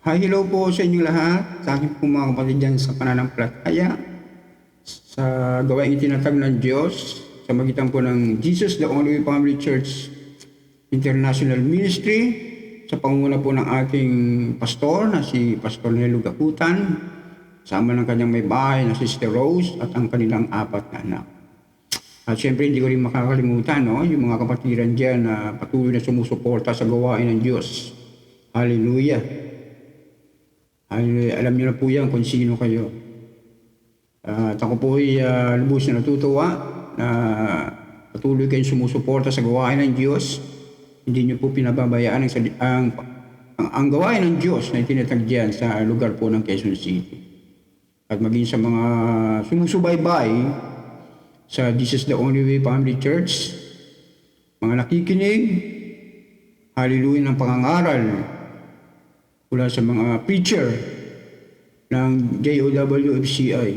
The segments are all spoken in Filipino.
Hi, hello po sa inyong lahat. Sa akin po mga kapatid dyan sa pananampalataya, sa gawaing itinatag ng Diyos, sa magitan po ng Jesus the Only Way Family Church International Ministry, sa pangunguna po ng ating pastor na si Pastor Nelo Gakutan, kasama ng kanyang may bahay na si Sister Rose at ang kanilang 4 na anak. At syempre hindi ko rin makakalimutan yung mga kapatiran dyan na patuloy na sumusuporta sa gawain ng Diyos. Hallelujah! Alam niyo na po yan kung sino kayo. At ako po ay lubos na natutuwa na patuloy kayong sumusuporta sa gawain ng Diyos. Hindi niyo po pinababayaan ang gawain ng Diyos na itinatag dyan sa lugar po ng Quezon City. At maging sa mga sumusubaybay sa Jesus the Only Way Family Church, mga nakikinig, hallelujah ng pangangaral mula sa mga preacher ng JOWFCI.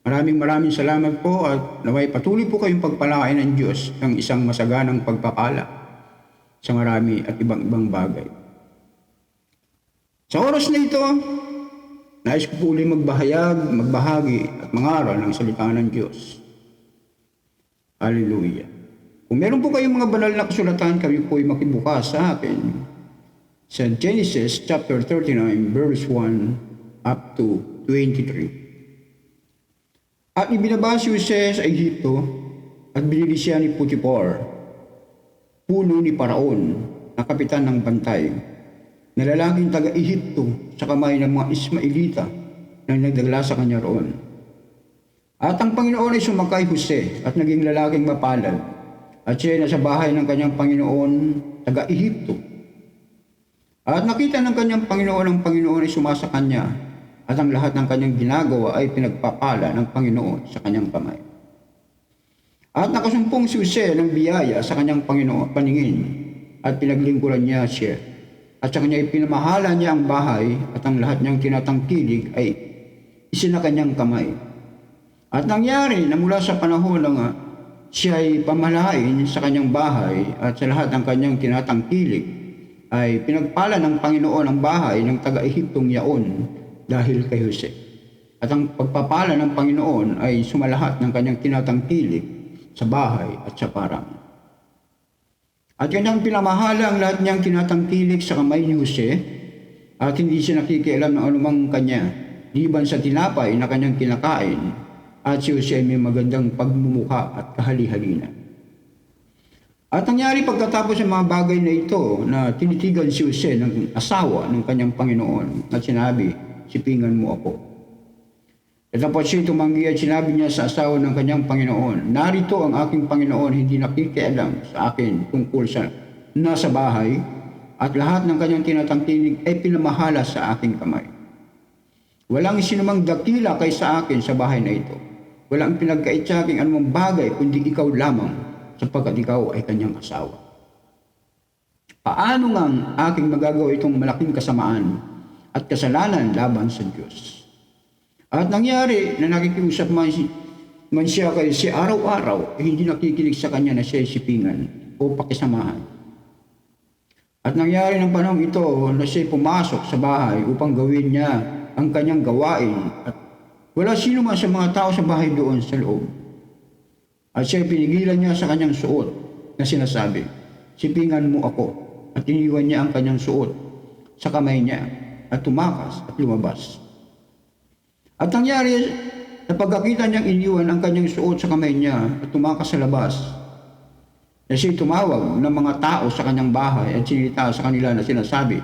Maraming salamat po at naway patuloy po kayong pagpalain ng Diyos ng isang masaganang pagpapala sa marami at ibang bagay. Sa oras na ito, nais ko po ulit magbahagi at mangaral ng salita ng Diyos. Hallelujah. Kung meron po kayong mga banal na kasulatan, kami po ay makibukas sa akin sa Genesis chapter 39 verse 1 up to 23. At ibinaba si Jose sa Ehipto at binili siya ni Potiphar, puno ni Paraon, na kapitan ng bantay, na lalaking taga-Ehipto sa kamay ng mga Ismailita na nagdagla sa kanya roon. At ang Panginoon ay sumakay Jose at naging lalaking mapalad, at siya nasa bahay ng kanyang Panginoon taga-Ehipto. At nakita ng kanyang Panginoon ang Panginoon ay sumasa kanya, at ang lahat ng kanyang ginagawa ay pinagpapala ng Panginoon sa kanyang kamay. At nakasumpong si Jose ng biyaya sa kanyang Panginoon paningin, at pinaglingkuran niya siya. At sa kanya ipinamahala niya ang bahay, at ang lahat niyang tinatangkilig ay isinakanyang kamay. At nangyari na mula sa panahon na siya ay pamalain sa kanyang bahay at sa lahat ng kanyang tinatangkilig, ay pinagpala ng Panginoon ang bahay ng taga-Ehiptong yaon dahil kay Jose. At ang pagpapala ng Panginoon ay sumalahat ng kanyang tinatangkilik sa bahay at sa parang. At kanyang pinamahala ang lahat niyang tinatangkilik sa kamay ni Jose, at hindi siya nakikialam ng anumang kanya, liban sa tinapay na kanyang kinakain, at si Jose may magandang pagmumukha at kahali-halina. At nangyari pagkatapos ng mga bagay na ito na tinitigan si Jose ng asawa ng kanyang Panginoon at sinabi, "Sipingan mo ako." At tapos siya tumanggi at sinabi niya sa asawa ng kanyang Panginoon, "Narito ang aking Panginoon, hindi nakikialam sa akin tungkol sa nasa bahay, at lahat ng kanyang tinatangkilig ay pinamahala sa aking kamay. Walang sinumang dakila kaysa akin sa bahay na ito. Walang pinagkait sa akin anumang bagay kundi ikaw lamang, sapagkat ikaw ay kanyang asawa. Paano ngang aking magagawa itong malaking kasamaan at kasalanan laban sa Diyos?" At nangyari na nakikiusap man siya kay si araw-araw, hindi nakikinig sa kanya na siya sipingan o pakisamahan. At nangyari ng panahon ito na siya pumasok sa bahay upang gawin niya ang kanyang gawain, at wala sino man sa mga tao sa bahay doon sa loob. At siya pinigilan niya sa kanyang suot na sinasabi, "Sipingan mo ako." At iniwan niya ang kanyang suot sa kamay niya at tumakas at lumabas. At nangyari na pagkakita niyang iniwan ang kanyang suot sa kamay niya at tumakas sa labas, na siya tumawag ng mga tao sa kanyang bahay at sinilita sa kanila na sinasabi,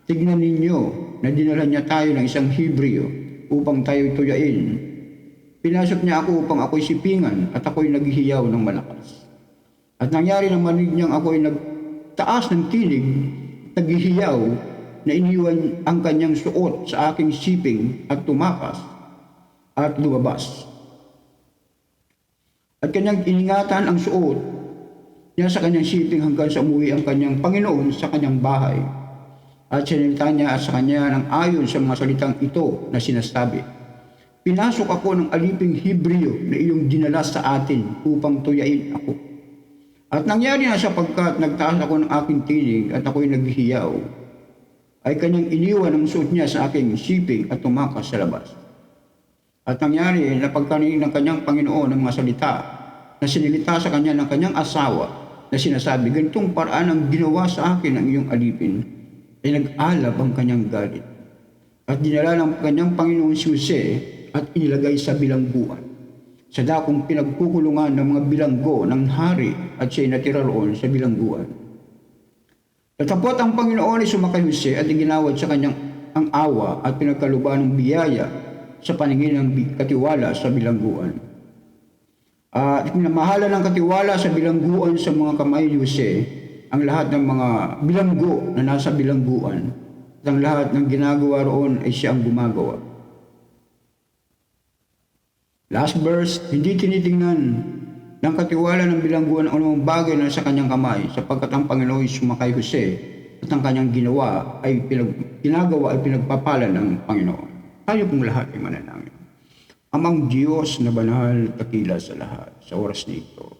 "Tignan ninyo na dinala niya tayo ng isang Hebreo upang tayo'y tuyain. Pinasok niya ako upang ako'y sipingan at ako'y naghihiyaw ng malakas. At nangyari nang manig niyang ako'y nagtaas ng tinig, naghihiyaw, na iniwan ang kanyang suot sa aking siping at tumakas at lumabas. At kanyang iningatan ang suot niya sa kanyang siping hanggang sa umuwi ang kanyang Panginoon sa kanyang bahay. At sinilita niya sa kanya ng ayon sa mga salitang ito na sinasabi, Pinasok ako ng aliping Hebreo na iyong dinala sa atin upang tuyain ako. At nangyari na sapagkat nagtaas ako ng aking tinig at ako'y naghihiyaw, ay kanyang iniwan ang suot niya sa aking shipping at tumakas sa labas. At nangyari na pagkarinig ng kanyang Panginoon ng mga salita na sinilita sa kanya ng kanyang asawa na sinasabi, ganitong paraan ang ginawa sa akin ng iyong alipin, ay nag-alab ang kanyang galit. At dinala ng kanyang Panginoon si Jose at inilagay sa bilangguan, sa dakong pinagkukulungan ng mga bilanggo ng hari, at siya'y natira roon sa bilangguan. Tatapot ang Panginoon ay sumakay Jose at iginawad sa kanyang ang awa at pinagkalooban ng biyaya sa paningin ng katiwala sa bilangguan. At pinamahala ng katiwala sa bilangguan sa mga kamay ni Jose ang lahat ng mga bilanggo na nasa bilangguan, at ang lahat ng ginagawa roon ay siya ang gumagawa. Last verse, hindi tinitingnan ng katiwala ng bilangguan ang anumang bagay na sa kanyang kamay, sapagkat ang Panginoon ay sumakay Jose at ang kanyang ginagawa ay pinagpapala ng Panginoon. Tayo pong lahat ay mananangin. Amang Diyos na banal, dakila sa lahat, sa oras nito,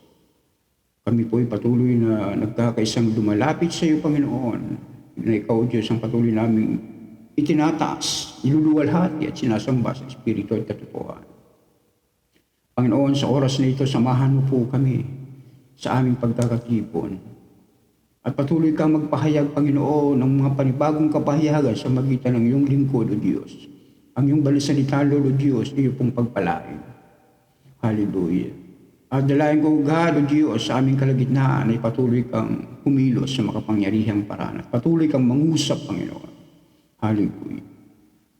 kami po ay patuloy na nagkakaisang lumalapit sa iyo, Panginoon, na ikaw, Diyos, ang patuloy naming itinataas, niluluwalhati at sinasamba sa Espiritu at katotohanan. Panginoon, sa oras na ito, samahan mo po kami sa aming pagkakatipon. At patuloy kang magpahayag, Panginoon, ng mga panibagong kapahayagan sa magitan ng iyong lingkod, O Diyos. Ang iyong balisalita, Lord, O Diyos, iyo pong pagpalain. Hallelujah. At dalayan ko, God, O Diyos, sa aming kalagitnaan ay patuloy kang kumilos sa makapangyarihang paraan. At patuloy kang mangusap, Panginoon. Hallelujah.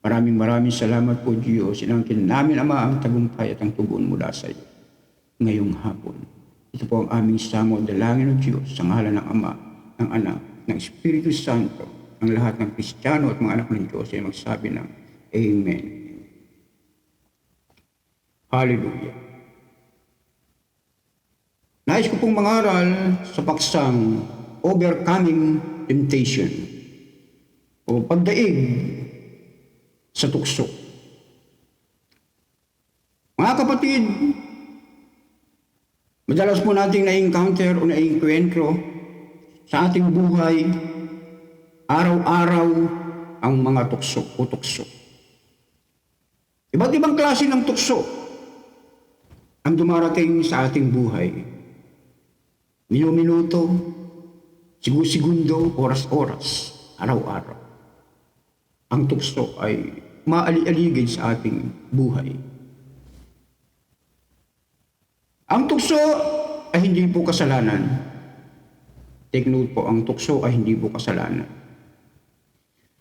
Maraming salamat po, Diyos. Inangkin namin, Ama, ang tagumpay at ang tugon mula sa iyo ngayong hapon. Ito po ang aming samo, dalangin ng Diyos, sa ngalan ng Ama, ng Anak, ng Espiritu Santo. Ang lahat ng Kristiyano at mga anak ng Diyos ay magsabi ng Amen. Hallelujah. Nais ko pong mangaral sa paksang overcoming temptation o pagdaig sa tukso. Mga kapatid, madalas po nating na-encounter o na-encuentro sa ating buhay, araw-araw, ang mga tukso o tukso. Iba't ibang klase ng tukso ang dumarating sa ating buhay. Minuto, segundo, oras-oras, araw-araw. Ang tukso ay maali-aligid sa ating buhay. Ang tukso ay hindi po kasalanan. Take note po, ang tukso ay hindi po kasalanan.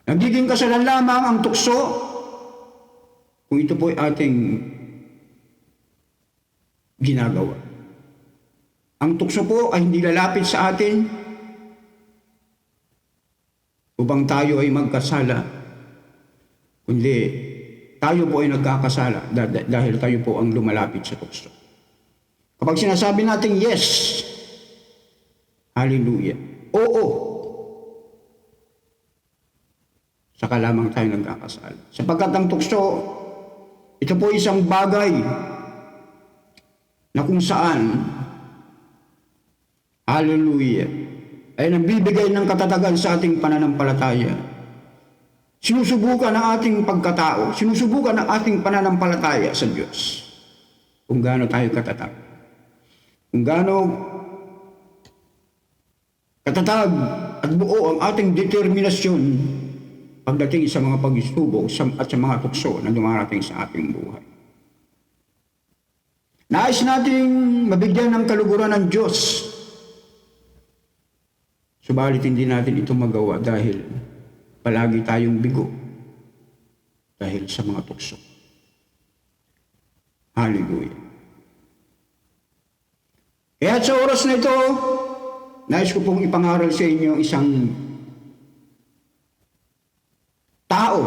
Nagiging kasalanan lamang ang tukso kung ito po ay ating ginagawa. Ang tukso po ay hindi lalapit sa atin upang tayo ay magkasala, kundi tayo po ay nagkakasala dahil tayo po ang lumalapit sa tukso. Kapag sinasabi natin yes, hallelujah, oo, saka lamang tayo nagkakasala. Sapagkat ang tukso, ito po isang bagay na kung saan, hallelujah, ay nagbibigay ng katatagan sa ating pananampalataya. Sinusubukan ang ating pagkatao, sinusubukan ang ating pananampalataya sa Diyos. Kung gaano tayo katatag. Kung gaano katatag at buo ang ating determinasyon pagdating sa mga pagsubok at sa mga tukso na dumarating sa ating buhay. Nais nating mabigyan ng kaluguran ng Diyos. Subalit hindi natin ito magawa dahil palagi tayong bigo dahil sa mga tukso. Hallelujah. Kaya sa oras na ito, nais ko pong ipangaral sa inyo isang tao.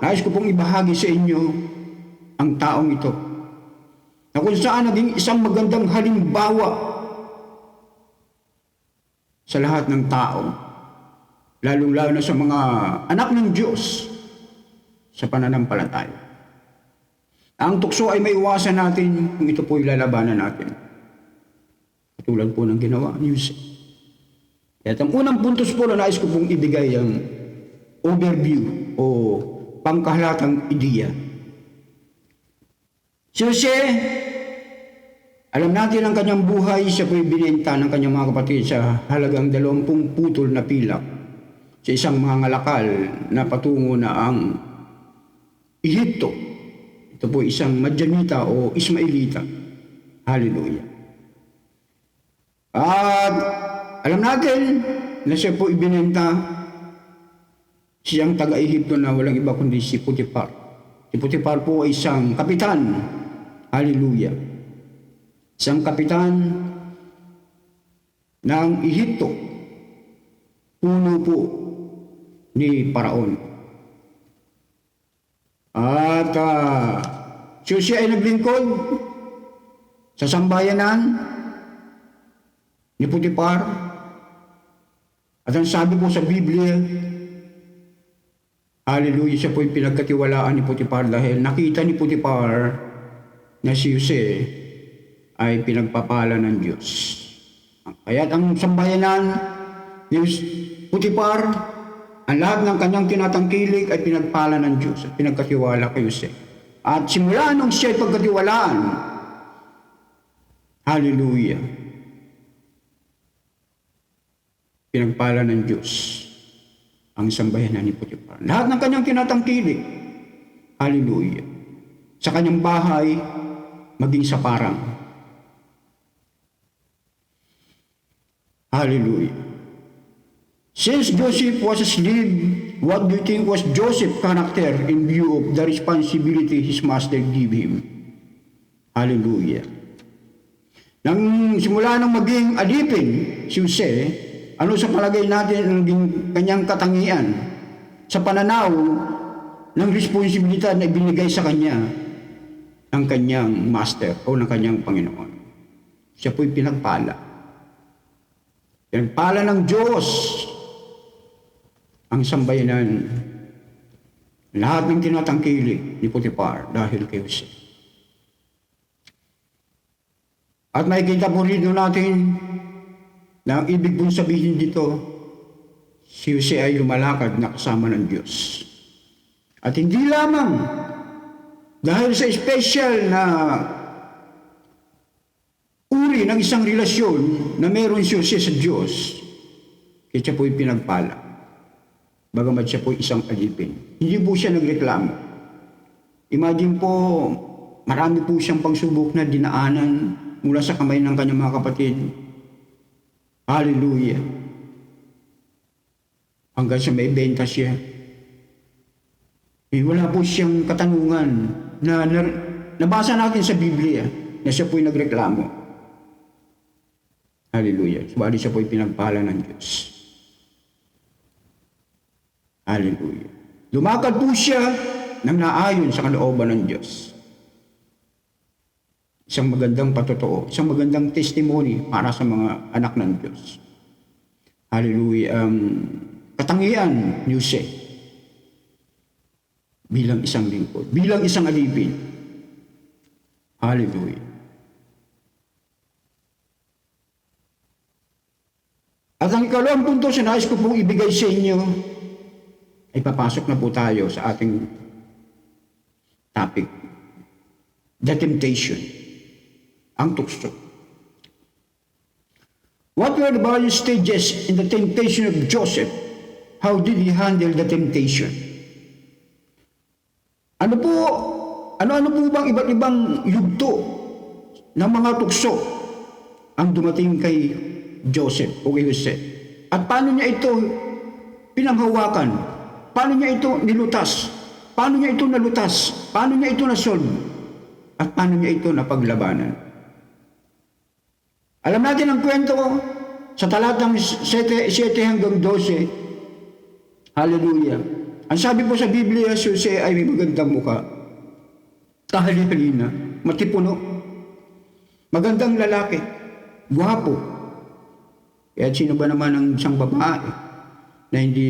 Nais ko pong ibahagi sa inyo ang taong ito, na kung saan naging isang magandang halimbawa sa lahat ng tao, lalong-lalo na sa mga anak ng Diyos sa pananampalataya. Ang tukso ay maiwasan natin kung ito po ilalabanan natin. Katulad po ng ginawa ni Jose. At ang unang puntos po na nais ko pong ibigay ang overview o pangkahalatang ideya. Si Jose, alam natin ang kanyang buhay, siya po'y binenta ng kanyang mga kapatid sa halagang 20 putol na pilak sa isang mga ngalakal na patungo na ang Ehipto. Ito po isang Madyanita o Ismailita. Hallelujah. At alam natin na siya po ibinenta, siyang taga-Ehipto na walang iba kundi si Potiphar. Si Potiphar po ay isang kapitan. Hallelujah. Isang kapitan ng Ehipto. Puno po ni Paraon. At siya ay naglingkod sa sambayanan ni Potiphar. At ang sabi po sa Biblia, hallelujah, siya po yung pinagkatiwalaan ni Potiphar dahil nakita ni Potiphar na si Jose ay pinagpapala ng Diyos. Kaya't ang sambayanan ni Potiphar, ang lahat ng kanyang tinatangkilik ay pinagpala ng Diyos at pinagkatiwala kay Jose. At simula nung siya ay pagkatiwalaan, hallelujah, pinagpala ng Diyos ang sambayanan ni Potiphar. Lahat ng kanyang tinatangkilik, hallelujah, sa kanyang bahay, maging sa parang. Hallelujah. Since Joseph was a slave, what do you think was Joseph's character in view of the responsibility his master gave him? Hallelujah. Nang simula nang maging alipin si Jose, ano sa palagay natin ang kanyang katangian sa pananaw ng responsibilidad na ibinigay sa kanya ng kanyang master o ng kanyang Panginoon? Siya po'y pinagpala. Pinagpala ng Diyos ang sambayanan, lahat ng tinatangkilik ni Potiphar dahil kay Jose. At makikita po rin natin na ang ibig pong sabihin dito, si Jose ay lumalakad na kasama ng Diyos. At hindi lamang dahil sa special na uri ng isang relasyon na meron si Jose sa Diyos, kaya siya po'y pinagpala. Bagamat siya po'y isang alipin. Hindi po siya nagreklamo. Imagine po, marami po siyang pagsubok na dinaanan mula sa kamay ng kanyang mga kapatid. Hallelujah. Hanggang sa may benta siya. Wala po siyang katanungan na nabasa natin sa Biblia na siya po'y nagreklamo. Hallelujah. Subalit siya po'y pinagpala ng Diyos. Hallelujah. Lumakad po siya nang naayon sa kalooban ng Diyos. Isang magandang patotoo, isang magandang testimony para sa mga anak ng Diyos. Hallelujah. Ang katangian ni Jose bilang isang lingkod, bilang isang alipin. Hallelujah. At ang ikalawang punto sa nais ko pong ibigay sa inyo ay papasok na po tayo sa ating topic. The temptation. Ang tukso. What were the various stages in the temptation of Joseph? How did he handle the temptation? Ano po bang iba't ibang yugto ng mga tukso ang dumating kay Joseph o kay Jose? At paano niya ito pinanghawakan? Paano niya ito nilutas? Paano niya ito nalutas? Paano niya ito nasolve? At paano niya ito napaglabanan? Alam natin ang kwento sa talatang 7 hanggang 12. Hallelujah. Ang sabi po sa Biblia, si Jose ay may magandang mukha. Kahali-halina, matipuno. Magandang lalaki. Gwapo. Kaya sino ba naman ang isang babae na hindi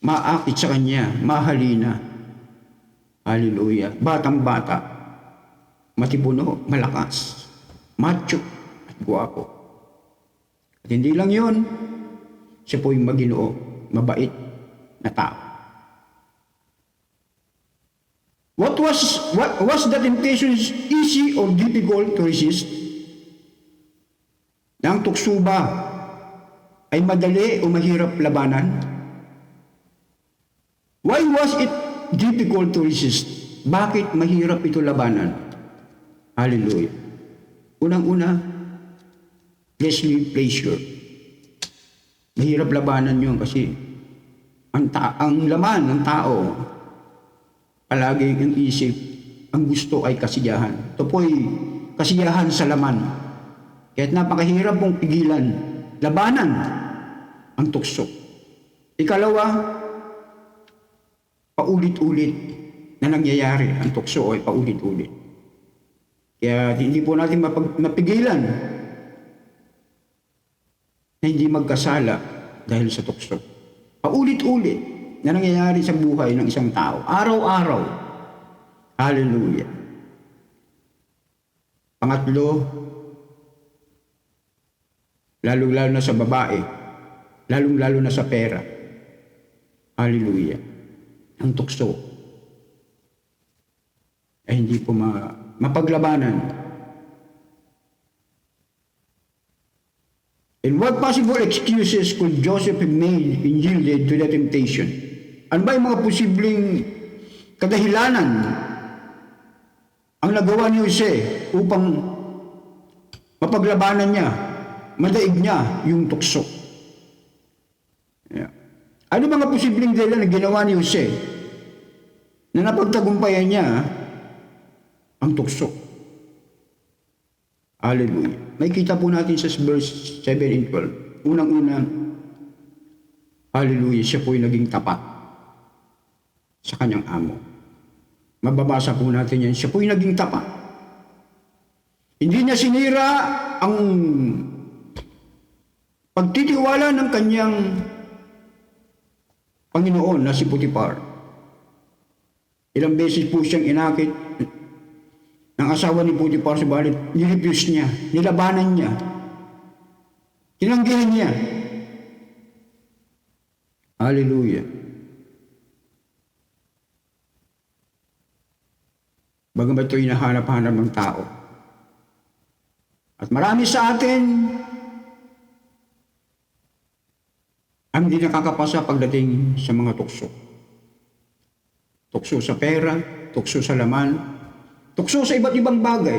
maakit sa kanya, mahalina. Hallelujah. Batang-bata. Matipuno, malakas. Macho at guwapo. At hindi lang yun, siya po'y maginoo, mabait, na tao. What was the temptation easy or difficult to resist? Na ang tukso ba ay madali o mahirap labanan? Why was it difficult to resist? Bakit mahirap ito labanan? Hallelujah. Unang-una, fleshly pleasure. Mahirap labanan yun kasi ang laman ng tao, palagi ang isip, ang gusto ay kasiyahan. Ito po'y kasiyahan sa laman. Kaya't napakahirap mong pigilan, labanan ang tukso. Ikalawa, paulit-ulit na nangyayari ang tukso ay paulit-ulit. Kaya hindi po natin mapigilan na hindi magkasala dahil sa tukso. Paulit-ulit na nangyayari sa buhay ng isang tao. Araw-araw. Hallelujah. Pangatlo, lalong-lalo na sa babae, lalong-lalo na sa pera. Hallelujah. Ang tukso ay hindi po mapaglabanan. And what possible excuses could Joseph have made in yielded to the temptation? Ano ba yung mga posibleng kadahilanan ang nagawa ni Jose upang mapaglabanan niya, madaig niya yung tukso? Yeah. Ano mga posibleng dahilan na ginawa ni Jose na napagtagumpayan niya ang tukso? Hallelujah. May kita po natin sa verse 7 and 12. Unang-una, hallelujah, siya po'y naging tapat sa kanyang amo. Mababasa po natin yan, siya po'y naging tapat. Hindi niya sinira ang pagtitiwala ng kanyang Panginoon na si Potiphar. Ilang beses po siyang inakit ng asawa ni Potiphar, subalit nirefuse niya, nilabanan niya, tinanggihan niya. Hallelujah. Bagamat ito'y nahanap-hanap ng tao. At marami sa atin ang hindi nakakapasa pagdating sa mga tukso. Tukso sa pera, tukso sa laman, tukso sa iba't ibang bagay.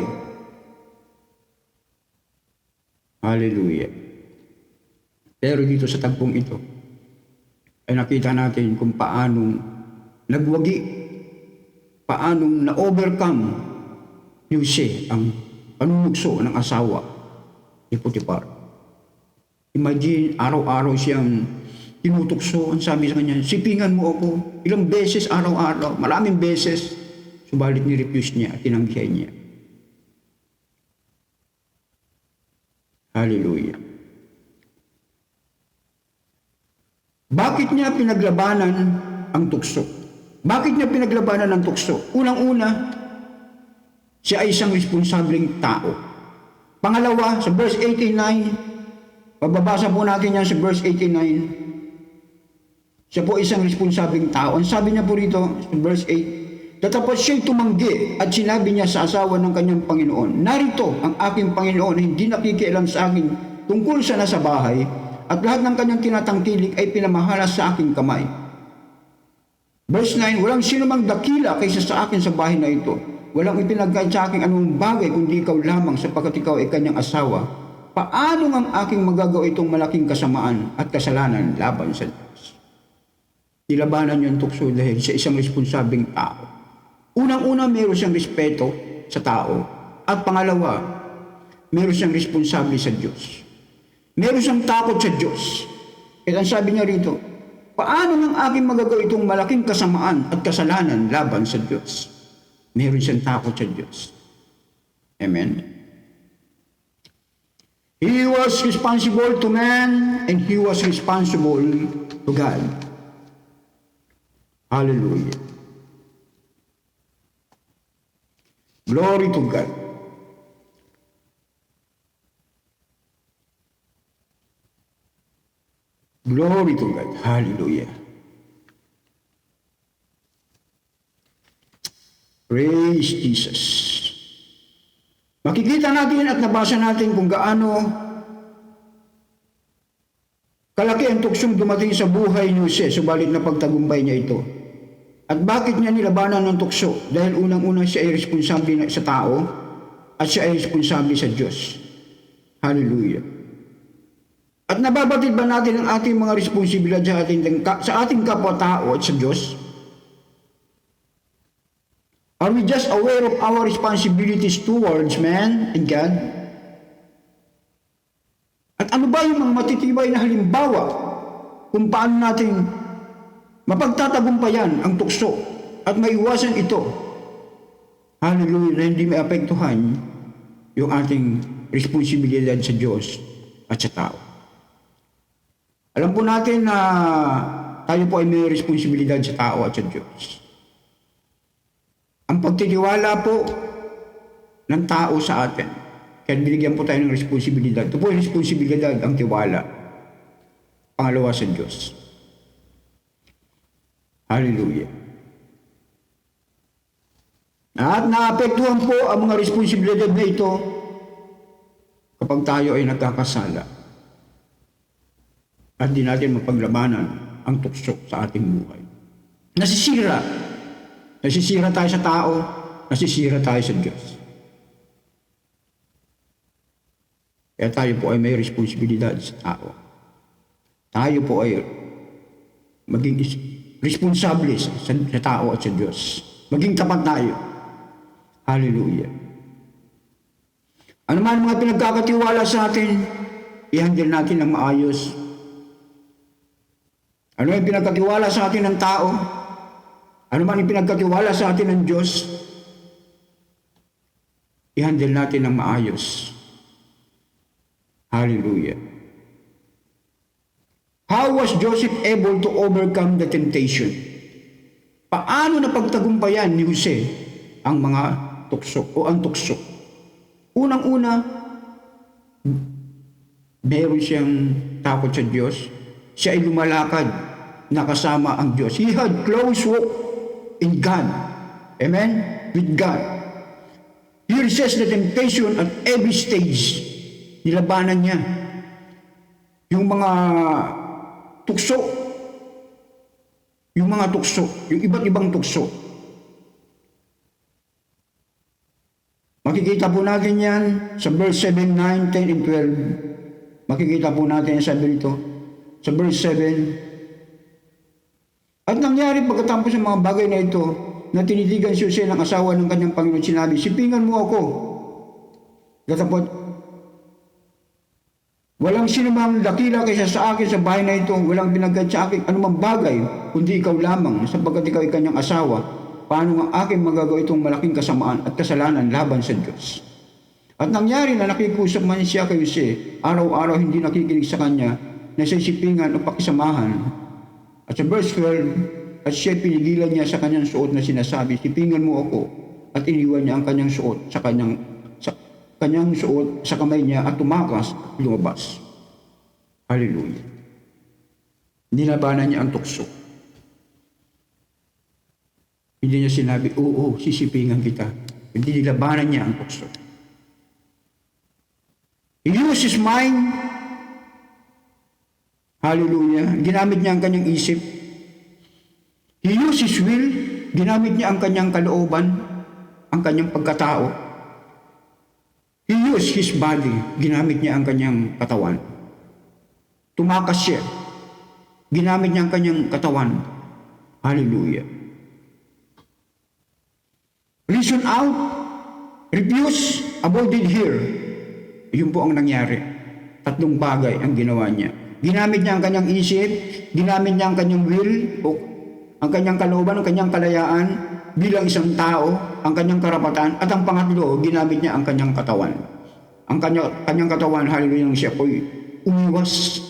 Hallelujah. Pero dito sa tagpong ito, ay nakita natin kung paanong nagwagi, paanong na-overcome ni Jose ang panunugso ng asawa ni Potiphar. Imagine, araw-araw siyang tinutukso. Ang sabi sa kanya, sipingan mo ako. Ilang beses araw-araw, maraming beses. Subalit ni-refuse niya at tinanggihan niya. Hallelujah. Bakit niya pinaglabanan ang tukso? Bakit niya pinaglabanan ang tukso? Unang-una, siya ay isang responsableng tao. Pangalawa, sa verse 89, pababasa po natin yan sa verse 89, siya po isang responsableng tao. Ang sabi niya po rito sa verse 8, tatapos siya'y tumanggi at sinabi niya sa asawa ng kanyang Panginoon, narito ang aking Panginoon, hindi nakikialam sa akin tungkol sa nasa bahay, at lahat ng kanyang tinatangkilik ay pinamahala sa aking kamay. Verse 9, walang sino mang dakila kaysa sa akin sa bahay na ito. Walang ipinagkait sa akin anong bagay kundi ikaw lamang, sapagkat ikaw ay kanyang asawa. Paano ang aking magagawa itong malaking kasamaan at kasalanan laban sa Diyos? Nilabanan niya ang tukso dahil sa isang responsableng tao. Unang-una, meron siyang respeto sa tao. At pangalawa, meron siyang responsable sa Diyos. Meron siyang takot sa Diyos. At ang sabi niya rito, paano nang aking magagawa itong malaking kasamaan at kasalanan laban sa Diyos? Meron siyang takot sa Diyos. Amen. He was responsible to man and he was responsible to God. Hallelujah. Glory to God. Glory to God. Hallelujah. Praise Jesus. Makikita natin at nabasa natin kung gaano kalaki ang tuksong dumating sa buhay ni Jose, subalit na pagtagumpay niya ito. At bakit niya nilabanan ng tukso? Dahil unang-unang siya ay responsable sa tao at siya ay responsable sa Diyos. Hallelujah. At nababatid ba natin ang ating mga responsibilidad sa ating kapwa-tao at sa Diyos? Are we just aware of our responsibilities towards man and God? At ano ba yung mga matitibay na halimbawa kung paano natin mapagtatagumpayan ang tukso at maiwasan ito? Hallelujah, na hindi may apektuhan yung ating responsibilidad sa Diyos at sa tao. Alam po natin na tayo po ay may responsibilidad sa tao at sa Diyos. Ang pagtitiwala po ng tao sa atin, kaya binigyan po tayo ng responsibilidad. Ito po yung responsibilidad, ang tiwala. Pangalawa sa Diyos. Hallelujah. At naapektuhan po ang mga responsibilidad na ito kapag tayo ay nagkakasala at di natin mapaglabanan ang tukso sa ating buhay. Nasisira. Nasisira tayo sa tao, nasisira tayo sa Diyos. Kaya tayo po ay may responsibilidad sa tao. Tayo po ay maging responsable sa tao at sa Diyos. Maging tapat tayo. Hallelujah. Ano man mga pinagkakatiwala sa atin, i-handle natin ng maayos. Ano yung pinagkatiwala sa atin ng tao? Ano man yung pinagkatiwala sa atin ng Diyos, i-handle natin ng maayos. Hallelujah. How was Joseph able to overcome the temptation? Paano napagtagumpayan ni Jose ang mga tukso o ang tukso? Unang-una, meron siyang takot sa Diyos. Siya ay lumalakad na kasama ang Diyos. He had close walk in God. Amen? With God. He resists the temptation at every stage. Nilabanan niya yung mga tukso. Yung mga tukso. Yung iba't ibang tukso. Makikita po natin yan sa verse 7, 9, 10, and 12. Makikita po natin yung sabi nito. Sa verse 7. At nangyari pagkatapos ng mga bagay na ito, na tinitigan si Jose ng asawa ng kanyang Panginoon, sinabi, sipingan mo ako. Katapot, walang sinumang dakila kaysa sa akin sa bahay na ito, walang binagad sa akin anumang bagay, kundi ikaw lamang, sapagkat ikaw ay kanyang asawa. Paano nga aking magagawa itong malaking kasamaan at kasalanan laban sa Diyos? At nangyari na nakikusap man siya kay Jose, araw-araw hindi nakikinig sa kanya, na siya sipingan o pakisamahan. At sa verse 12, at siya pinigilan niya sa kanyang suot na sinasabi, sipingan mo ako, at iniwan niya ang kanyang suot sa kanyang suot sa kamay niya at tumakas at lumabas. Hallelujah. Nilabanan niya ang tukso. Hindi niya sinabi, oo, sisipingan kita. Hindi nilabanan niya ang tukso. He used his mind. Hallelujah. Ginamit niya ang kanyang isip. He used his will. Ginamit niya ang kanyang kalooban, ang kanyang pagkatao. He used his body. Ginamit niya ang kanyang katawan. Tumakas siya. Ginamit niya ang kanyang katawan. Hallelujah. Reason out, refuse, avoided here. Yun po ang nangyari. Tatlong bagay ang ginawa niya. Ginamit niya ang kanyang isip, ginamit niya ang kanyang will, o ang kanyang kalooban, ang kanyang kalayaan bilang isang tao, ang kanyang karapatan, at ang pangatlo, ginamit niya ang kanyang katawan. Ang kanyang katawan, hallelujah, siya po'y umiwas.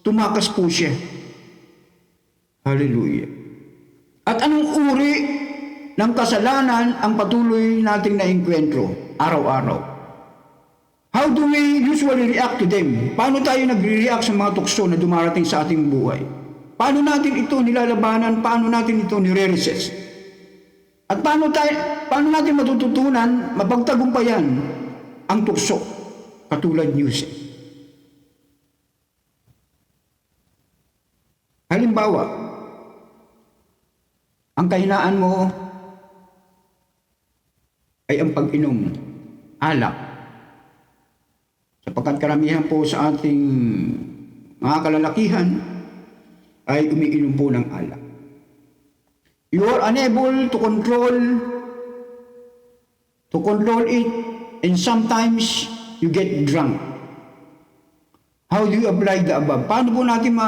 Tumakas po siya. Hallelujah. At anong uri ng kasalanan ang patuloy nating naengkwentro araw-araw? How do we usually react to them? Paano tayo nagre-react sa mga tukso na dumarating sa ating buhay? Paano natin ito nilalabanan? Paano natin ito nire-resist? At paano natin matututunan, mapagtagumpayan ang tukso katulad ni Jose? Halimbawa, ang kahinaan mo ay ang pag-inom, alak. Sapagkat karamihan po sa ating mga kalalakihan ay umiinom po ng alak. You are unable to control it, and sometimes you get drunk. How do you apply the above? Paano po natin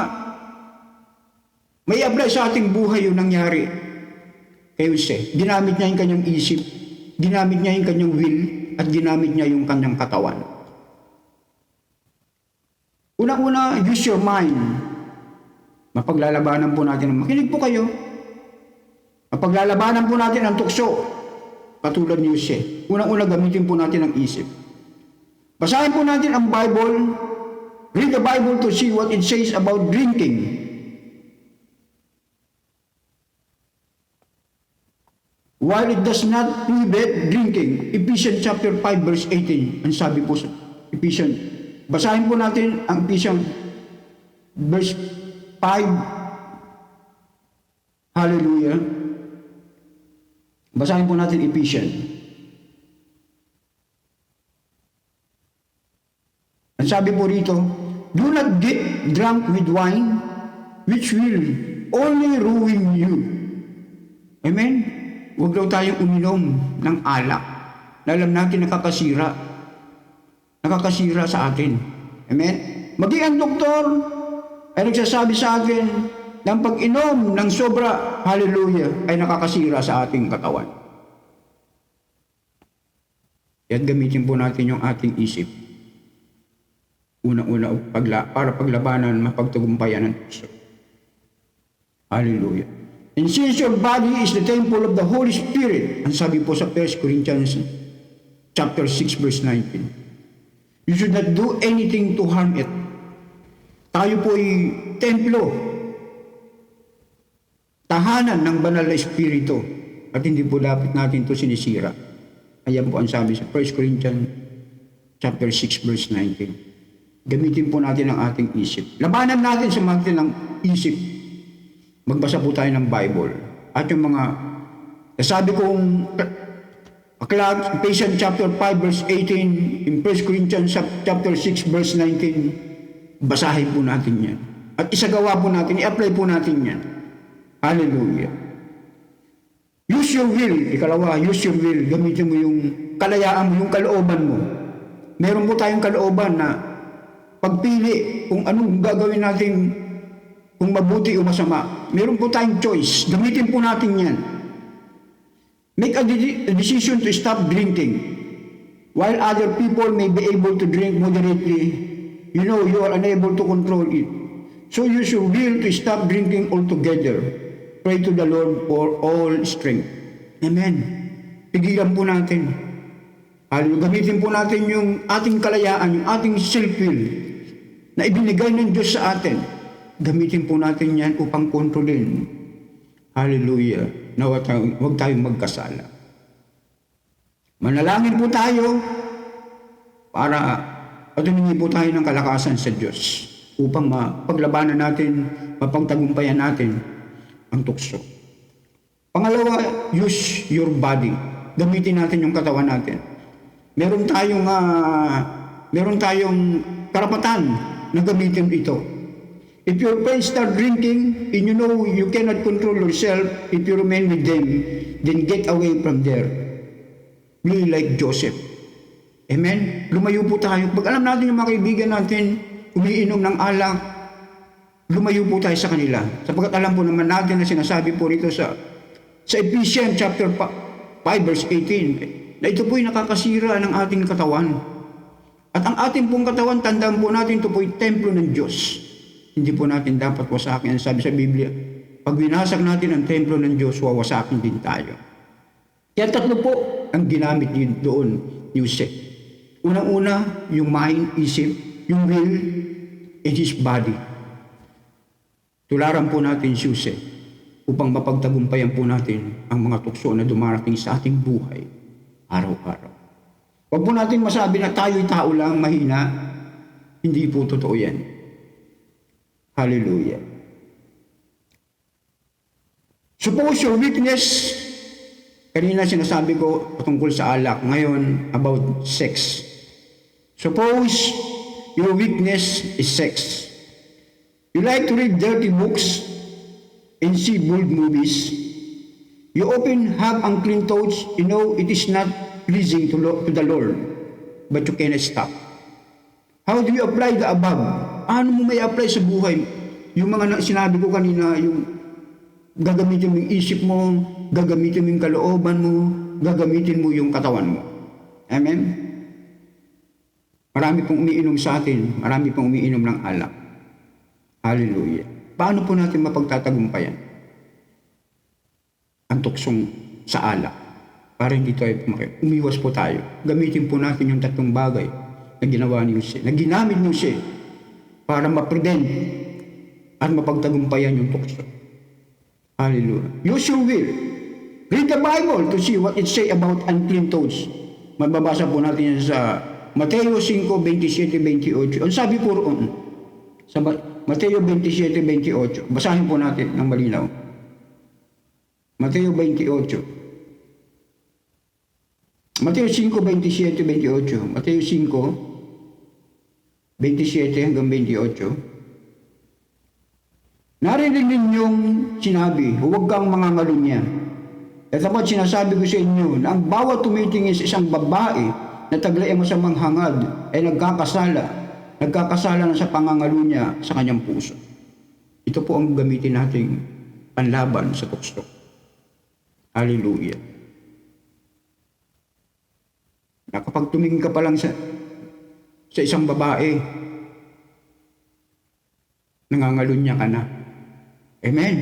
may apply sa ating buhay yung nangyari kay Jose? Ginamit niya yung kanyang isip, ginamit niya yung kanyang will, at ginamit niya yung kanyang katawan. Una-una, use your mind. Mapaglalabanan po natin, makinig po kayo. Mapaglalabanan po natin ang tukso, katulad ni Jose. Unang-una, gamitin po natin ang isip. Basahin po natin ang Bible. Read the Bible to see what it says about drinking. While it does not prohibit drinking, Ephesians chapter 5 verse 18, ang sabi po sa Ephesians. Basahin po natin ang Ephesians verse 5. Hallelujah. Basahin po natin Ephesians. Ang sabi po rito, do not get drunk with wine, which will only ruin you. Amen? Huwag daw tayong uminom ng alak na alam natin nakakasira sa atin. Amen? Maging ang doktor ay nagsasabi sa atin na ang pag-inom ng sobra, hallelujah, ay nakakasira sa ating katawan. At gamitin po natin yung ating isip. Una-una para paglabanan, mapagtagumpayan ng tukso. Hallelujah. And since your body is the temple of the Holy Spirit, ang sabi po sa 1 Corinthians chapter 6 verse 19, you should not do anything to harm it. Tayo po ay templo, tahanan ng banal na Espiritu, at hindi po dapat natin ito sinisira. Ayan po ang sabi sa 1 Corinthians chapter 6 verse 19. Gamitin po natin ang ating isip. Labanan natin sa natin ng isip. Magbasa po tayo ng Bible. At yung mga nasabi kong aklat, Ephesians chapter 5 verse 18, in 1 Corinthians chapter 6 verse 19, basahin po natin yan. At isagawa po natin, i-apply po natin yan. Hallelujah. Use your will. Ikalawa, use your will. Gamitin mo yung kalayaan mo, yung kalooban mo. Meron po tayong kalooban na pagpili kung anong gagawin natin, kung mabuti o masama. Meron po tayong choice. Gamitin po natin yan. Make a decision to stop drinking. While other people may be able to drink moderately, you know you are unable to control it. So use your will to stop drinking altogether. Pray to the Lord for all strength. Amen. Pigilan po natin. Gamitin po natin yung ating kalayaan, yung ating self-will na ibinigay ng Diyos sa atin. Gamitin po natin yan upang kontrolin. Hallelujah. Na huwag tayong magkasala. Manalangin po tayo para humingi po tayo ng kalakasan sa Diyos upang mapaglabanan natin, mapagtagumpayan natin ang tukso. Pangalawa, use your body. Gamitin natin yung katawan natin. Meron tayong karapatan na gamitin ito. If your friends start drinking and you know you cannot control yourself, if you remain with them, then get away from there. Be like Joseph. Amen? Lumayo po tayo. Pag alam natin yung mga kaibigan natin, umiinom ng alak, lumayo po tayo sa kanila. Sapagkat alam po naman natin na sinasabi po rito sa Ephesians chapter 5 verse 18, na ito po'y nakakasira ng ating katawan. At ang ating pong katawan, tandaan po natin, ito po'y templo ng Diyos. Hindi po natin dapat wasakin. Sabi sa Biblia, pag winasak natin ang templo ng Diyos, wawasakin din tayo. Kaya tatlo po ang ginamit doon, Jose. Unang-una, yung mind, isip, yung will, and his body. Tularan po natin si Jose. upang mapagtagumpayan po natin ang mga tukso na dumarating sa ating buhay araw-araw. Huwag po natin masabi na tayo'y tao lang, mahina. Hindi po totoo yan. Hallelujah. Suppose your weakness, kanina sinasabi ko tungkol sa alak, ngayon about sex. Suppose your weakness is sex. You like to read dirty books and see bold movies. You often have unclean thoughts. You know it is not pleasing to the Lord, but you cannot stop. How do you apply the above? Ano mo may apply sa buhay? Yung mga sinabi ko kanina, yung gagamitin mo yung isip mo, gagamitin mo yung kalooban mo, gagamitin mo yung katawan mo. Amen? Marami pong umiinom sa atin, marami pong umiinom ng alak. Hallelujah. Paano po natin mapagtatagumpayan ang tuksong sa alak? Para hindi tayo pumakit. Umiwas po tayo. Gamitin po natin yung tatlong bagay na ginawa ni Jose, na ginamit ni Jose para ma-prevent at mapagtagumpayan yung tukso. Hallelujah. Use your will. Read the Bible to see what it say about unclean thoughts. Mababasa po natin yan sa Mateo 5:27-28. Ang sabi po roon, sa Mateo 27:28, basahin po natin ng malinaw. Mateo 28. Mateo 5:27-28. Mateo 5:27-28. Narinig ninyong sinabi, huwag kang mangangalunya. At dapat sinasabi ko sa inyo na ang bawat tumitingin sa isang babae na taglay ang masamang hangad ay nagkakasala na sa pangangalunya sa kanyang puso. Ito po ang gamitin nating panlaban sa tukso. Hallelujah. Na kapag tumingin ka pa lang sa isang babae, nangangalunya ka na. Amen.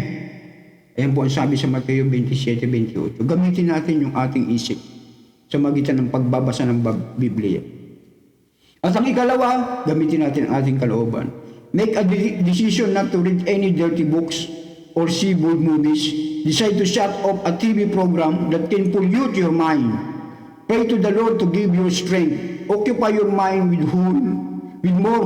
Ayan po ang sabi sa Mateo 27:28. Gamitin natin yung ating isip sa magitan ng pagbabasa ng Biblia. At ang ikalawa, gamitin natin ang ating kalooban. Make a decision not to read any dirty books or see bold movies. Decide to shut off a TV program that can pollute your mind. Pray to the Lord to give you strength. Occupy your mind with more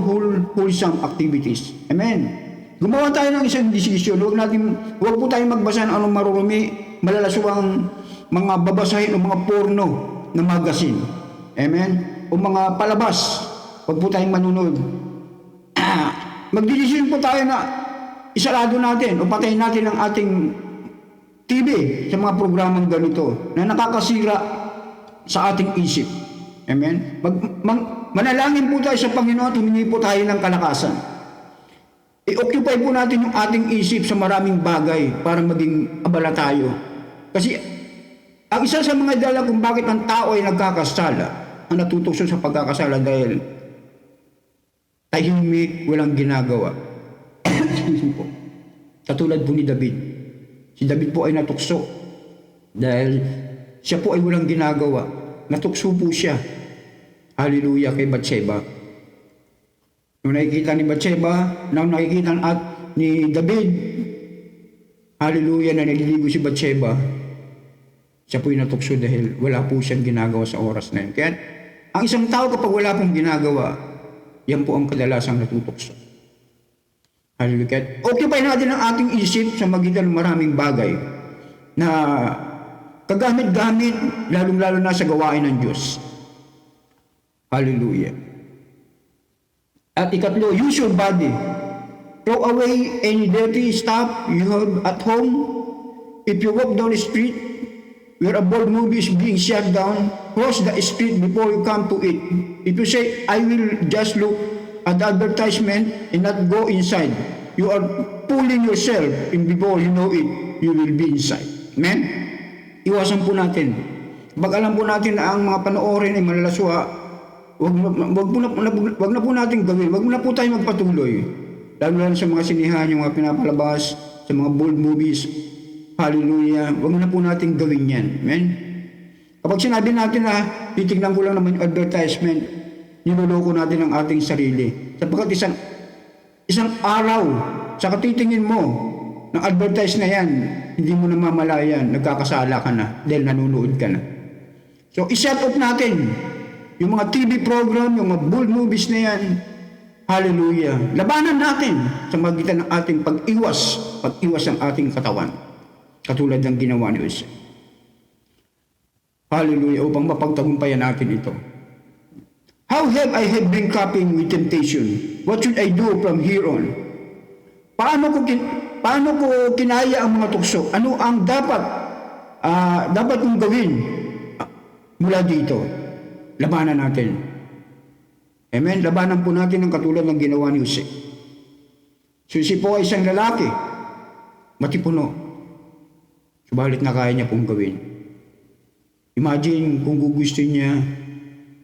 wholesome activities. Amen. Gumawa tayo ng isang decision. Huwag po tayong magbasa ng anong marurumi, malalaswang mga babasahin o mga porno na magazine. Amen. O mga palabas. Huwag po tayong manunod. Magdidesisyon po tayo na isarado natin o patayin natin ang ating TV sa mga programang ganito na nakakasira sa ating isip. Amen? Manalangin po tayo sa Panginoon at humingi po tayo ng kalakasan. I-occupy po natin yung ating isip sa maraming bagay para maging abala tayo. Kasi ang isa sa mga dahilan kung bakit ang tao ay nagkakasala, ang natutukso sa pagkakasala dahil tahimik, walang ginagawa. Katulad po ni David. Si David po ay natukso dahil siya po ay walang ginagawa. Natukso po siya. Hallelujah kay Bathsheba. Nung nakikita ni Bathsheba, nung nakikita ni David, hallelujah, na naliligo si Bathsheba, siya po ay natukso dahil wala po siyang ginagawa sa oras na yun. Kaya ang isang tao kapag wala pong ginagawa, yan po ang kadalasang natutukso. Hallelujah. Occupy natin ang ating isip sa magitan ng maraming bagay na kagamit-gamit, lalong-lalo na sa gawain ng Diyos. Hallelujah. At ikatlo, use your body. Throw away any dirty stuff you have at home. If you walk down the street where a bold movie is being shut down, cross the street before you come to it. If you say, I will just look at the advertisement and not go inside, you are pulling yourself, and before you know it, you will be inside. Amen? Iwasan po natin. Pag alam po natin na ang mga panoorin ay malalaswa, wag na po natin gawin. Wag na po tayo magpatuloy. Lalo sa mga sinihan, yung mga pinapalabas, sa mga bold movies. Hallelujah. Wag na po natin gawin yan. Amen? Kapag sinabi natin na titignan ko lang naman yung advertisement, niloloko natin ang ating sarili. Sapagkat isang araw, sa katitingin mo, ng advertise na yan, hindi mo na mamalayan, nagkakasala ka na dahil nanonood ka na. So, iset up natin yung mga TV program, yung mga bull movies na yan. Hallelujah. Labanan natin sa magitan ng ating pag-iwas ng ating katawan. Katulad ng ginawa ni Jose. Hallelujah. Upang mapagtagumpayan natin ito. How have I been coping with temptation? What should I do from here on? Paano ko kinaya ang mga tukso? Ano ang dapat kong gawin mula dito? Labanan natin. Amen? Labanan po natin ang katulad ng ginawa ni Jose. Si po ay isang lalaki, matipuno. Subalit na kaya niya pong gawin. Imagine kung gugustuhin niya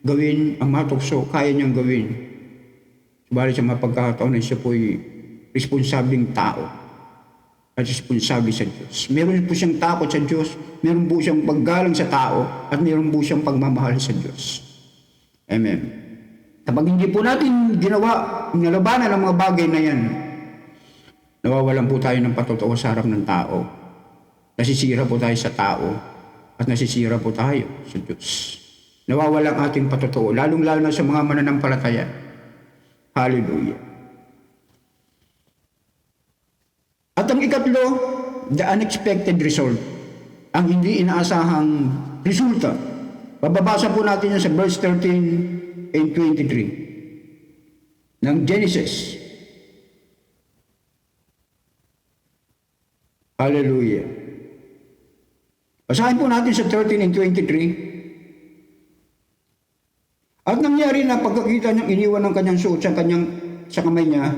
gawin ang matukso, kaya niyang gawin. Subalit sa mapagkakataon na siya po ay responsableng tao at responsable sa Diyos. Meron po siyang takot sa Diyos, meron po siyang paggalang sa tao, at meron po siyang pagmamahal sa Diyos. Amen. Kapag hindi po natin ginawa, nalabanan ang mga bagay na yan, nawawalan po tayo ng patotoo sa harap ng tao. Nasisira po tayo sa tao at nasisira po tayo sa Diyos. Nawawalan ang ating patotoo, lalong-lalo na sa mga mananampalataya. Hallelujah. At ang ikatlo, the unexpected result. Ang hindi inaasahang resulta. Bababasa po natin yan sa verse 13 and 23 ng Genesis. Hallelujah. Basahin po natin sa 13 and 23. At nangyari na pagkakita niyang iniwan ng kanyang suot sa kamay niya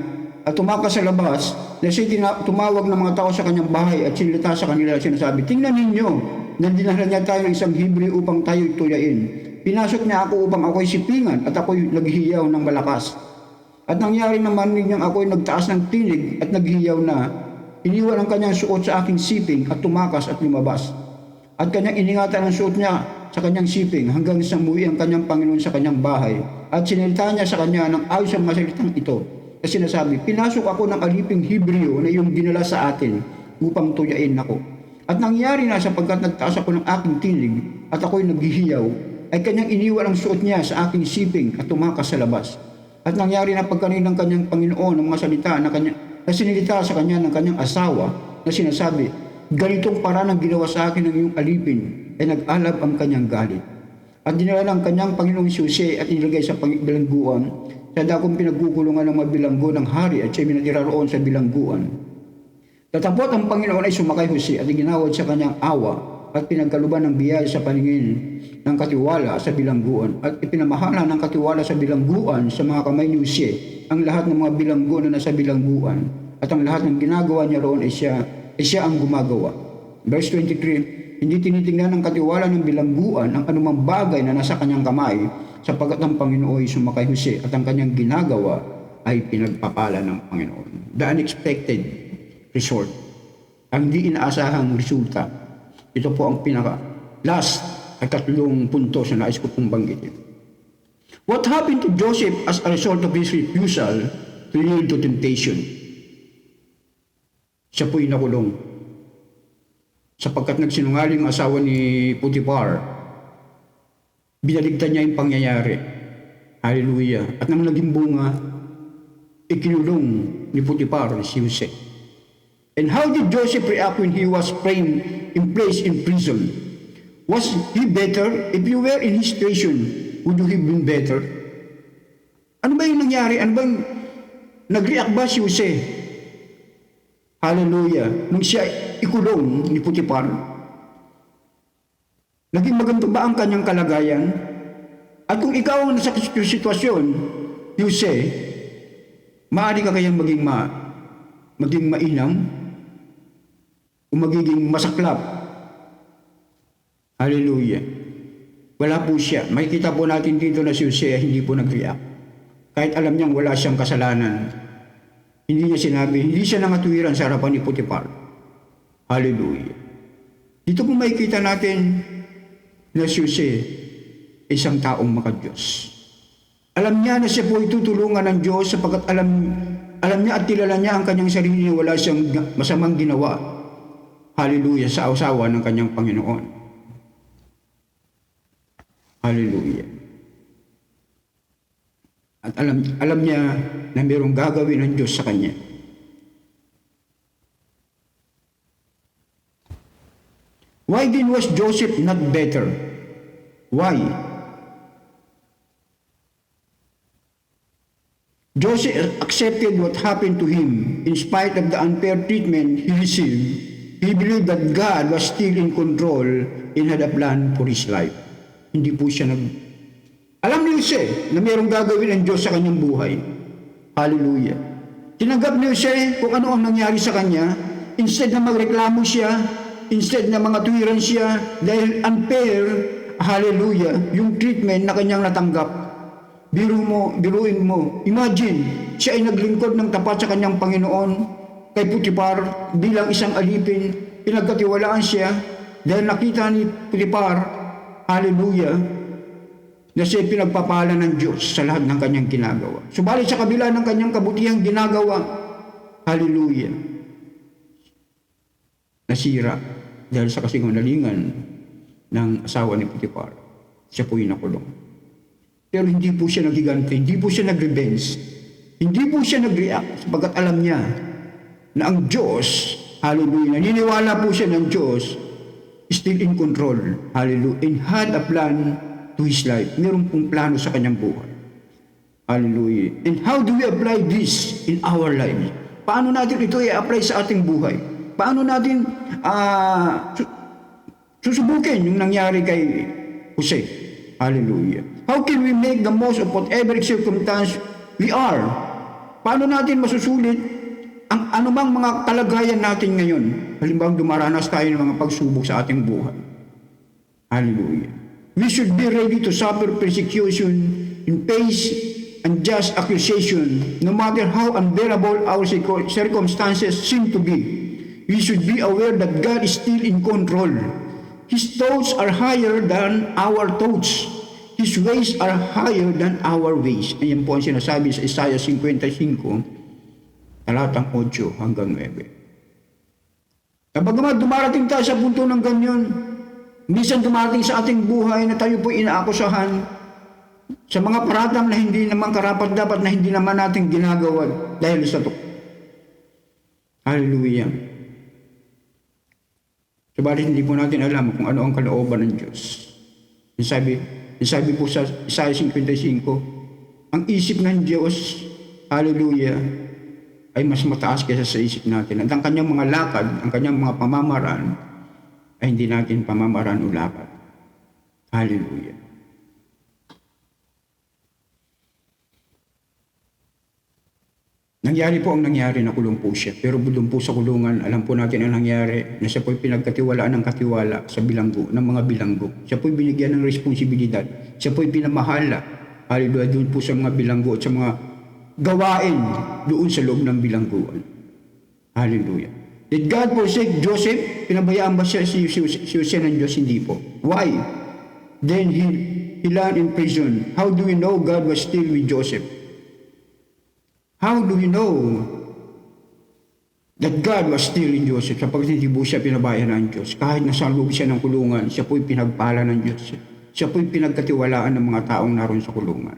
at tumakas sa labas, na siya tumawag ng mga tao sa kanyang bahay at sinilita sa kanila, sinasabi, tingnan ninyo, nandinahan niya tayo ng isang Hebreo upang tayo'y tuyain. Pinasok niya ako upang ako'y sipingan at ako'y naghihiyaw ng malakas. At nangyari naman ninyang ako'y nagtaas ng tinig at naghihiyaw na, iniwan ang kanyang suot sa aking siping at tumakas at lumabas. At kanyang iningatan ang suot niya sa kanyang siping hanggang sa umuwi ang kanyang Panginoon sa kanyang bahay. At sinilita niya sa kanya ng ayos ang masalitang ito. At sinasabi, pinasok ako ng aliping Hebreo na iyong dinala sa atin upang tuyain ako. At nangyari na sapagkat nagtaas ako ng aking tinig at ako'y naghihiyaw, ay kanyang iniwan ang suot niya sa aking siping at tumakas sa labas. At nangyari na pagkanin ng kanyang Panginoon ang mga salita na sinilita sa kanya ng kanyang asawa na sinasabi, ganitong paraan ang ginawa sa akin ng iyong alipin, ay nag-alab ang kanyang galit. At dinala ng kanyang Panginoong si Jose at inilagay sa bilangguan, sa dakong pinagkukulungan ng mga bilanggo ng hari at siya binatira roon sa bilangguan. Tatapot ang Panginoon ay sumakay Jose at iginawad sa kanyang awa at pinagkaluban ng biyaya sa paningin ng katiwala sa bilangguan at ipinamahala ng katiwala sa bilangguan sa mga kamay ni Jose ang lahat ng mga bilanggo na nasa bilangguan at ang lahat ng ginagawa niya roon ay siya ang gumagawa. Verse 23, hindi tinitingnan ng katiwala ng bilangguan ang anumang bagay na nasa kanyang kamay sapagkat ang Panginoon ay sumakay Jose at ang kanyang ginagawa ay pinagpapala ng Panginoon. The unexpected result. Ang di inaasahang resulta. Ito po ang last at tatlong puntos na nais ko pong banggitin. What happened to Joseph as a result of his refusal to yield to temptation? Siya po'y nakulong. Sapagkat nagsinungaling ang asawa ni Potiphar, binaligtad niya yung pangyayari. Hallelujah. At nang naging bunga, ikinulong ni Potiphar si Jose. And how did Joseph react when he was placed in prison? Was he better? If you were in his situation, would you have been better? Ano ba yung nangyari? Ano bang nag-react ba si Jose? Hallelujah. Nung siya ikulong ni Potiphar, naging maganda ba ang kanyang kalagayan? At kung ikaw ang nasa sitwasyon ni Jose, maaari ka kayang maging mainam o magiging masaklap. Hallelujah. Wala po siya. Makikita po natin dito na si Jose hindi po nag-react. Kahit alam niyang wala siyang kasalanan, hindi niya sinabi, hindi siya nangatuwiran sa harapan ni Potiphar. Hallelujah. Dito po makikita natin na si Jose ay isang taong makadiyos. Alam niya na siya po ay tutulungan ng Diyos sapagkat alam niya at kilala niya ang kanyang sarili na wala siyang masamang ginawa. Hallelujah, sa asawa ng kanyang Panginoon. Hallelujah. At alam niya na mayroong gagawin ng Diyos sa kanya. Why then was Joseph not better? Why? Joseph accepted what happened to him in spite of the unfair treatment he received. He believed that God was still in control and had a plan for his life. Hindi po siya Alam ni Jose na mayroong gagawin ang Diyos sa kanyang buhay. Hallelujah. Tinanggap ni Jose kung ano ang nangyari sa kanya. Instead na magreklamo siya, instead na mga tuwiran siya dahil unfair, hallelujah, yung treatment na kanyang natanggap. Biruin mo, imagine, siya ay naglingkod ng tapat sa kanyang Panginoon kay Potiphar bilang isang alipin, pinagkatiwalaan siya dahil nakita ni Potiphar, hallelujah, na siya pinagpapala ng Diyos sa lahat ng kanyang ginagawa. Subalit sa kabila ng kanyang kabutihang ginagawa, hallelujah, nasira dahil sa kasinungalingan ng asawa ni Potiphar. Siya po yung nakulong. Pero hindi po siya nagigante, hindi po siya nag-revenge, hindi po siya nag-react sapagkat alam niya na ang Diyos, hallelujah, naniniwala po siya ng Diyos, still in control, hallelujah, and had a plan to his life. Meron pong plano sa kanyang buhay. Hallelujah. And how do we apply this in our life? Paano natin ito i-apply sa ating buhay? Paano natin susubukin yung nangyari kay Jose? Hallelujah. How can we make the most of whatever circumstance we are? Paano natin masusulit ang anumang mga kalagayan natin ngayon? Halimbawa, dumaranas tayo ng mga pagsubok sa ating buhay. Hallelujah. We should be ready to suffer persecution in face and just accusation, no matter how unbearable our circumstances seem to be. We should be aware that God is still in control. His thoughts are higher than our thoughts. His ways are higher than our ways. Ayan po ang sinasabi sa Isaiah 55, talatang 8 hanggang 9. Kapag dumarating tayo sa punto ng ganyan, minsan dumarating sa ating buhay na tayo po inaakusahan sa mga paratang na hindi naman karapat-dapat na hindi naman natin ginagawa dahil sa ito. Hallelujah. Subalit hindi po natin alam kung ano ang kalooban ng Diyos. Sabi po sa Isaiah 55, ang isip ng Diyos, hallelujah, ay mas mataas kaysa sa isip natin. At ang kanyang mga lakad, ang kanyang mga pamamaraan, ay hindi natin pamamaraan o lakad. Hallelujah. Nangyari po ang nangyari, nakulong po siya. Pero doon po sa kulungan, alam po natin ang nangyari na siya po'y pinagkatiwalaan ng katiwala sa bilanggo, ng mga bilanggo. Siya po'y binigyan ng responsibilidad. Siya po'y pinamahala. Hallelujah, doon po sa mga bilanggo at sa mga gawain doon sa loob ng bilangguan. Hallelujah. Did God forsake Joseph? Pinabayaan ba siya si Jose ng Diyos? Hindi po. Why? Then he landed in prison. How do we know God was still with Joseph? How do we know that God was still in Joseph? Sapagkat hindi po siya pinabayaan ng Diyos. Kahit nasa loob siya ng kulungan, siya po'y pinagpala ng Diyos. Siya po'y pinagkatiwalaan ng mga taong naroon sa kulungan.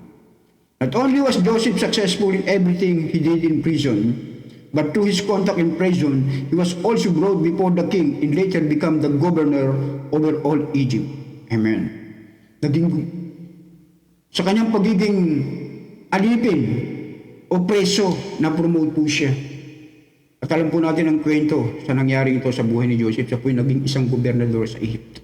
Not only was Joseph successful in everything he did in prison, but through his conduct in prison, he was also brought before the king and later become the governor over all Egypt. Amen. Sa kanyang pagiging alipin o preso, na-promote po siya. At alam po natin ang kwento sa nangyari ito sa buhay ni Joseph. Siya po yung naging isang gobernador sa Egypt.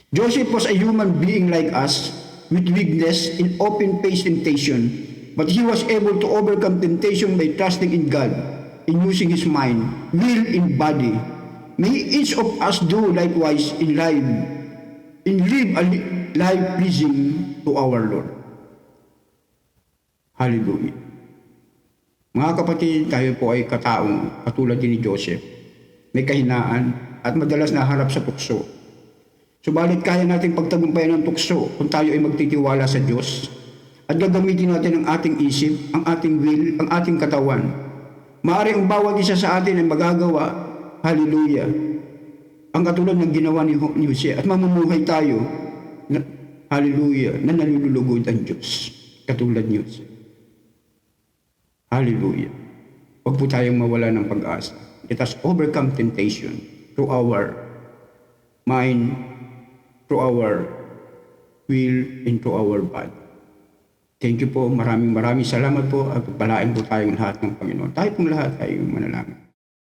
Joseph was a human being like us, with weakness in open-faced temptation, but he was able to overcome temptation by trusting in God, in using his mind, will, and body. May each of us do likewise in life, and live a life pleasing to our Lord. Hallelujah. Mga kapatid, tayo po ay kataong katulad din ni Joseph. May kahinaan at madalas naharap sa tukso. Subalit kaya nating pagtagumpayan ng tukso kung tayo ay magtitiwala sa Diyos at gagamitin natin ang ating isip, ang ating will, ang ating katawan. Maaari ang bawat isa sa atin ay magagawa, hallelujah, ang katulad ng ginawa ni Jose, at mamumuhay tayo, na, hallelujah, na nalulugod ang Diyos, katulad ni Jose. Hallelujah. Huwag po tayong mawala ng pag-asa. Let us overcome temptation through our mind, through our will, and through our body. Thank you po. Maraming salamat po at pagpalain po tayong lahat ng Panginoon. Tayo pong lahat ay manalangin.